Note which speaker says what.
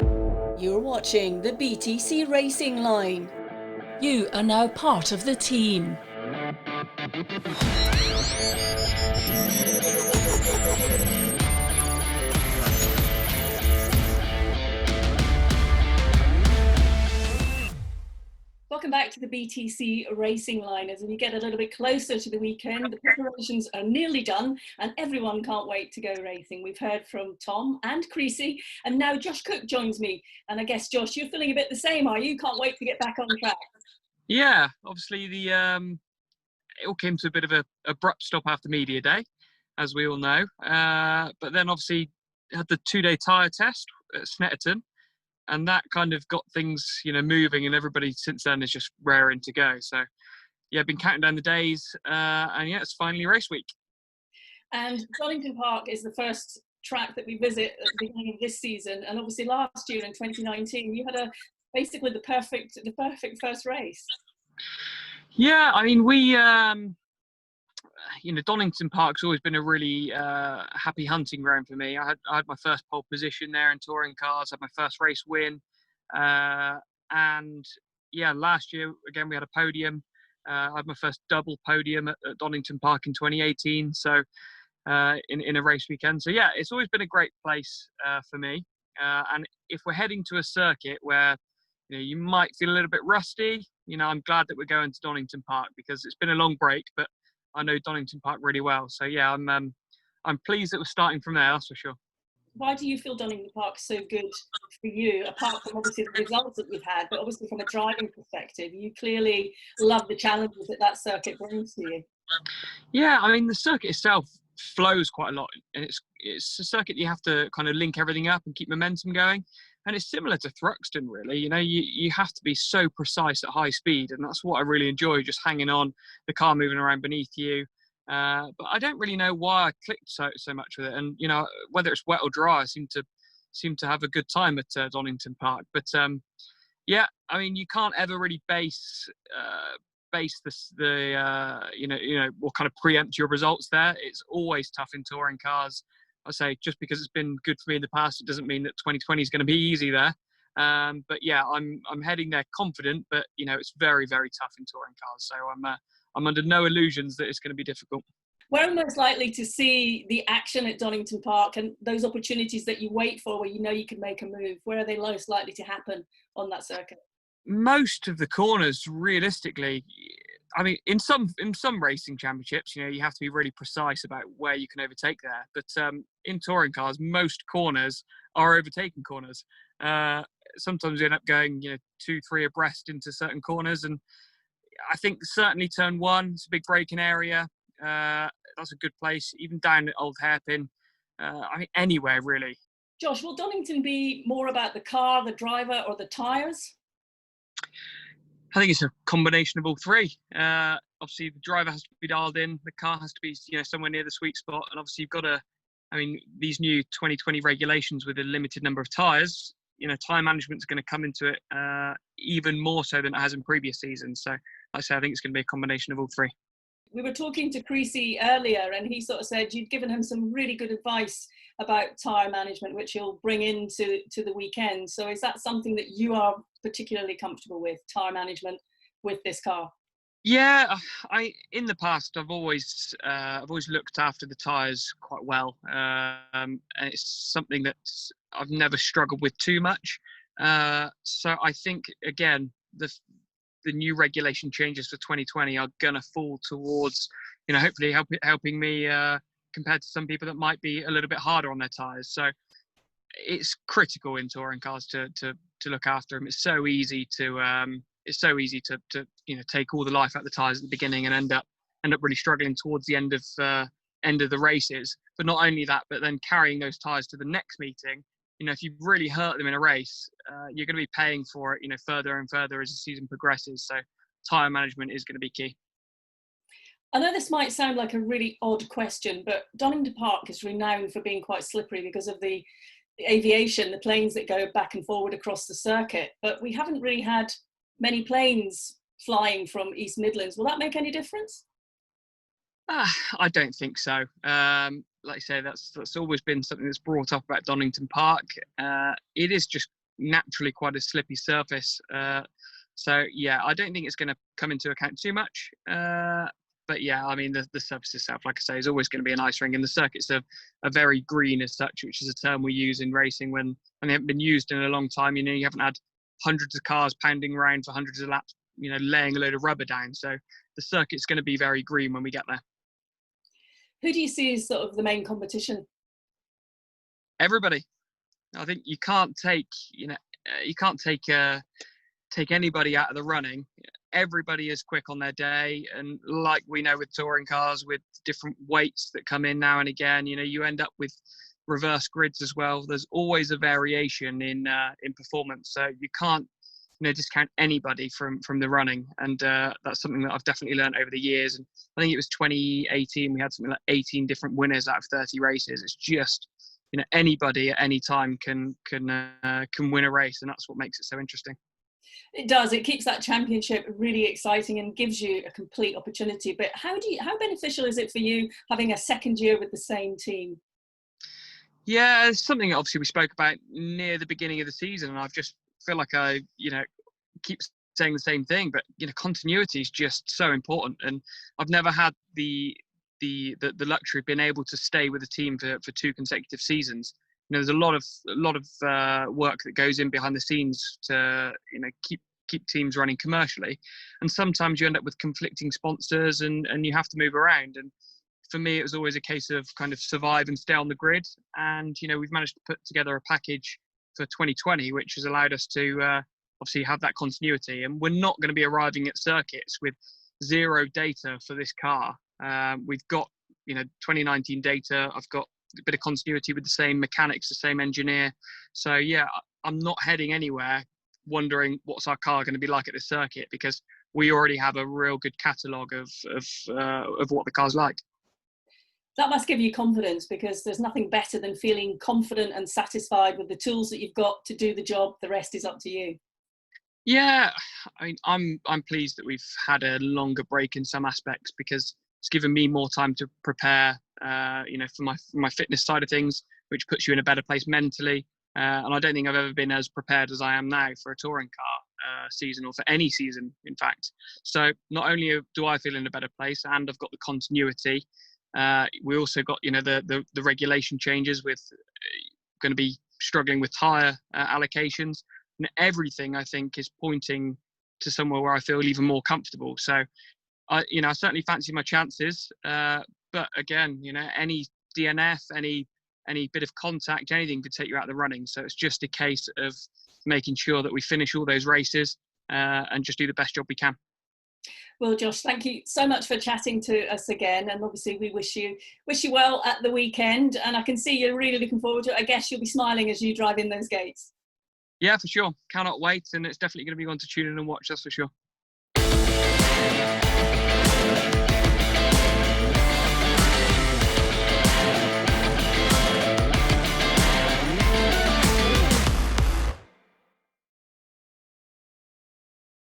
Speaker 1: You're watching the BTC Racing Line.
Speaker 2: You are now part of the team.
Speaker 3: Welcome back to the BTC Racing Line. As we get a little bit closer to the weekend, the preparations are nearly done and everyone can't wait to go racing. We've heard from Tom and Creasy, and now Josh Cook joins me. And I guess, Josh, you're feeling a bit the same, are you? Can't wait to get back on track.
Speaker 4: Yeah, obviously it all came to a bit of a abrupt stop after media day, as we all know. But then obviously had the 2-day tyre test at Snetterton, and that kind of got things, moving, and everybody since then is just raring to go. So yeah, been counting down the days, and yeah, it's finally race week.
Speaker 3: And Donington Park is the first track that we visit at the beginning of this season, and obviously last year in 2019 you had basically the perfect first race.
Speaker 4: Yeah, I mean, Donington Park's always been a really happy hunting ground for me. I had my first pole position there in touring cars, had my first race win, and yeah, last year again we had a podium. I had my first double podium at Donington Park in 2018. So in a race weekend. So yeah, it's always been a great place for me. And if we're heading to a circuit where you might feel a little bit rusty, I'm glad that we're going to Donington Park, because it's been a long break, but I know Donington Park really well. So yeah, I'm pleased that we're starting from there, that's for sure.
Speaker 3: Why do you feel Donington Park so good for you, apart from obviously the results that you've had, but obviously from a driving perspective, you clearly love the challenges that circuit brings to you?
Speaker 4: Yeah, I mean, the circuit itself flows quite a lot, and it's a circuit you have to kind of link everything up and keep momentum going. And it's similar to Thruxton, really. You have to be so precise at high speed, and that's what I really enjoy, just hanging on, the car moving around beneath you. But I don't really know why I clicked so much with it. And whether it's wet or dry, I seem to have a good time at Donington Park. But yeah, I mean, you can't ever really base what kind of preempt your results there. It's always tough in touring cars. I say, just because it's been good for me in the past, it doesn't mean that 2020 is going to be easy there. But yeah, I'm heading there confident, but it's very, very tough in touring cars. So I'm under no illusions that it's going to be difficult.
Speaker 3: Where are most likely to see the action at Donington Park, and those opportunities that you wait for where you can make a move? Where are they most likely to happen on that circuit?
Speaker 4: Most of the corners, realistically, I mean, in some racing championships, you have to be really precise about where you can overtake there. But in touring cars, most corners are overtaking corners. Sometimes you end up going, 2-3 abreast into certain corners. And I think certainly turn 1, it's a big braking area. That's a good place, even down at Old Hairpin. I mean, anywhere really.
Speaker 3: Josh, will Donington be more about the car, the driver, or the tyres?
Speaker 4: I think it's a combination of all three. Obviously, the driver has to be dialed in, the car has to be, somewhere near the sweet spot, and obviously you've got these new 2020 regulations with a limited number of tyres. Tyre management is going to come into it even more so than it has in previous seasons. So, like I say, I think it's going to be a combination of all three.
Speaker 3: We were talking to Creasy earlier, and he sort of said you'd given him some really good advice about tyre management, which he'll bring into the weekend. So is that something that you are particularly comfortable with, tyre management with this car?
Speaker 4: Yeah, in the past I've always looked after the tyres quite well, and it's something that I've never struggled with too much. So I think again the new regulation changes for 2020 are gonna fall towards hopefully helping me compared to some people that might be a little bit harder on their tyres. So it's critical in touring cars to look after them. It's so easy to take all the life out of the tyres at the beginning and end up really struggling towards the end of the races. But not only that, but then carrying those tyres to the next meeting. If you really hurt them in a race, you're going to be paying for it, further and further as the season progresses. So tyre management is going to be key.
Speaker 3: I know this might sound like a really odd question, but Donington Park is renowned for being quite slippery because of the aviation, the planes that go back and forward across the circuit. But we haven't really had many planes flying from East Midlands. Will that make any difference?
Speaker 4: I don't think so. Like I say, that's always been something that's brought up about Donington Park. It is just naturally quite a slippy surface. So yeah, I don't think it's going to come into account too much. But yeah, I mean, the surface itself, like I say, is always going to be an ice ring, and the circuits are very green as such, which is a term we use in racing when they haven't been used in a long time. You haven't had hundreds of cars pounding around for hundreds of laps, laying a load of rubber down. So the circuit's going to be very green when we get there.
Speaker 3: Who do you see as sort of the main competition?
Speaker 4: Everybody. I think you can't take anybody out of the running. Everybody is quick on their day, and like we know with touring cars, with different weights that come in now and again, you end up with reverse grids as well. There's always a variation in performance, so you can't discount anybody from the running, and that's something that I've definitely learned over the years. And I think it was 2018 we had something like 18 different winners out of 30 races. It's just anybody at any time can win a race, and that's what makes it so interesting.
Speaker 3: It does. It keeps that championship really exciting and gives you a complete opportunity. But how beneficial is it for you having a second year with the same team?
Speaker 4: Yeah, it's something obviously we spoke about near the beginning of the season, and I've just feel like I keep saying the same thing, but continuity is just so important, and I've never had the luxury of being able to stay with a team for 2 consecutive seasons. There's a lot of work that goes in behind the scenes to keep teams running commercially, and sometimes you end up with conflicting sponsors and you have to move around. And for me, it was always a case of kind of survive and stay on the grid. And we've managed to put together a package for 2020, which has allowed us to obviously have that continuity. And we're not going to be arriving at circuits with zero data for this car. We've got 2019 data. I've got a bit of continuity with the same mechanics, the same engineer. So yeah, I'm not heading anywhere wondering what's our car going to be like at this circuit, because we already have a real good catalogue of what the car's like.
Speaker 3: That must give you confidence, because there's nothing better than feeling confident and satisfied with the tools that you've got to do the job. The rest is up to you.
Speaker 4: Yeah, I mean, I'm pleased that we've had a longer break in some aspects, because it's given me more time to prepare, for my fitness side of things, which puts you in a better place mentally. And I don't think I've ever been as prepared as I am now for a touring car season, or for any season, in fact. So not only do I feel in a better place, and I've got the continuity, we also got the regulation changes with going to be struggling with tyre allocations, and everything I think is pointing to somewhere where I feel even more comfortable. So I certainly fancy my chances, but again, any DNF, any bit of contact, anything could take you out of the running. So it's just a case of making sure that we finish all those races and just do the best job we can.
Speaker 3: Well, Josh, thank you so much for chatting to us again, and obviously we wish you well at the weekend, and I can see you're really looking forward to it. I guess you'll be smiling as you drive in those gates.
Speaker 4: Yeah, for sure. Cannot wait, and it's definitely going to be one to tune in and watch, that's for sure.